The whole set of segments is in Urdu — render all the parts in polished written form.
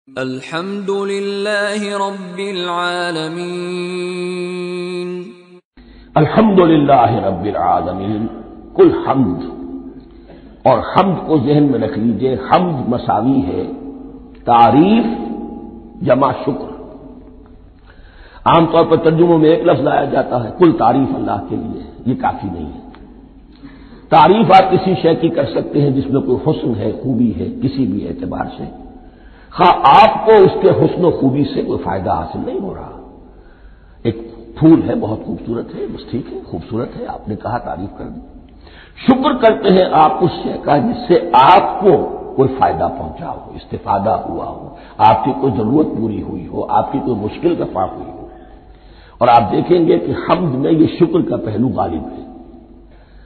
الحمد للہ رب العالمین الحمد للہ رب العالمین کل حمد، اور حمد کو ذہن میں رکھ لیجئے، حمد مساوی ہے تعریف جمع شکر۔ عام طور پر ترجموں میں ایک لفظ لایا جاتا ہے، کل تعریف اللہ کے لیے، یہ کافی نہیں ہے۔ تعریف آپ کسی شے کی کر سکتے ہیں جس میں کوئی حسن ہے، خوبی ہے، کسی بھی اعتبار سے، ہاں آپ کو اس کے حسن و خوبی سے کوئی فائدہ حاصل نہیں ہو رہا۔ ایک پھول ہے، بہت خوبصورت ہے، بس ٹھیک ہے، خوبصورت ہے، آپ نے کہا تعریف کر دی۔ شکر کرتے ہیں آپ اس شے کا جس سے آپ کو کوئی فائدہ پہنچا ہو، استفادہ ہوا ہو، آپ کی کوئی ضرورت پوری ہوئی ہو، آپ کی کوئی مشکل رفع ہوئی ہو۔ اور آپ دیکھیں گے کہ حمد میں یہ شکر کا پہلو غالب ہے۔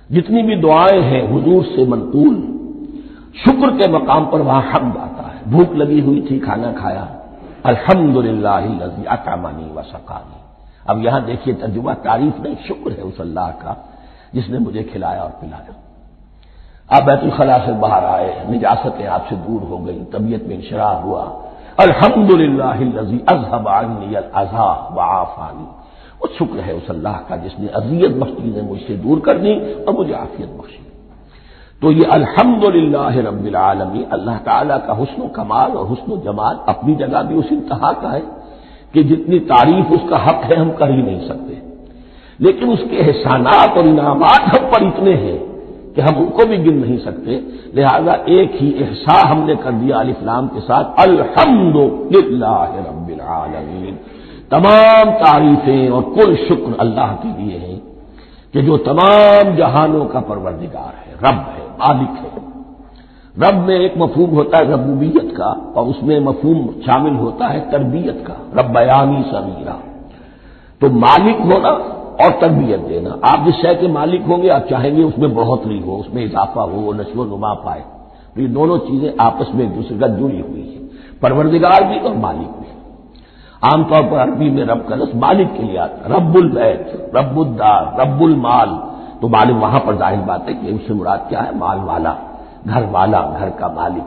جتنی بھی دعائیں ہیں حضور سے منقول، شکر کے مقام پر وہاں حمد آتا ہے۔ بھوک لگی ہوئی تھی، کھانا کھایا، الحمدللہ الذی اطعمنی وسقانی۔ اب یہاں دیکھیے ترجمہ تعریف نہیں، شکر ہے اس اللہ کا جس نے مجھے کھلایا اور پلایا۔ آپ بیت الخلاء سے باہر آئے، نجاستیں آپ سے دور ہو گئی، طبیعت میں انشراح ہوا، الحمدللہ الذی اذھب عنی الاذی وعافانی۔ وہ شکر ہے اس اللہ کا جس نے اذیت بخش چیزیں مجھ سے دور کر دی اور مجھے عافیت بخشی۔ تو یہ الحمدللہ رب العالمین اللہ تعالیٰ کا حسن و کمال اور حسن و جمال اپنی جگہ بھی اس انتہا کا ہے کہ جتنی تعریف اس کا حق ہے ہم کر ہی نہیں سکتے، لیکن اس کے احسانات اور انعامات ہم پر اتنے ہیں کہ ہم ان کو بھی گن نہیں سکتے۔ لہذا ایک ہی احساء ہم نے کر دیا الف لام کے ساتھ، الحمدللہ رب العالمین۔ تمام تعریفیں اور کل شکر اللہ کے لیے ہیں کہ جو تمام جہانوں کا پروردگار ہے، رب ہے، مالک ہے۔ رب میں ایک مفہوم ہوتا ہے ربوبیت کا، اور اس میں مفہوم شامل ہوتا ہے تربیت کا، ربیانی صغیرا۔ تو مالک ہونا اور تربیت دینا، آپ جس شے کے مالک ہوں گے آپ چاہیں گے اس میں بڑھوتری ہو، اس میں اضافہ ہو، وہ نشو و نما پائے۔ تو یہ دونوں چیزیں آپس میں ایک دوسرے کا جڑی ہوئی ہیں، پروردگار بھی اور مالک بھی۔ عام طور پر عربی میں رب کا لفظ مالک کے لیے آتا ہے، رب البیت، رب الدار، رب المال۔ تو مالک وہاں پر ظاہر بات ہے کہ اس سے مراد کیا ہے، مال والا، گھر والا، گھر کا مالک۔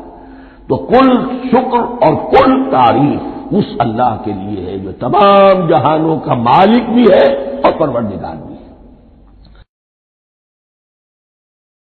تو کل شکر اور کل تعریف اس اللہ کے لیے ہے جو تمام جہانوں کا مالک بھی ہے اور پروردگار بھی ہے۔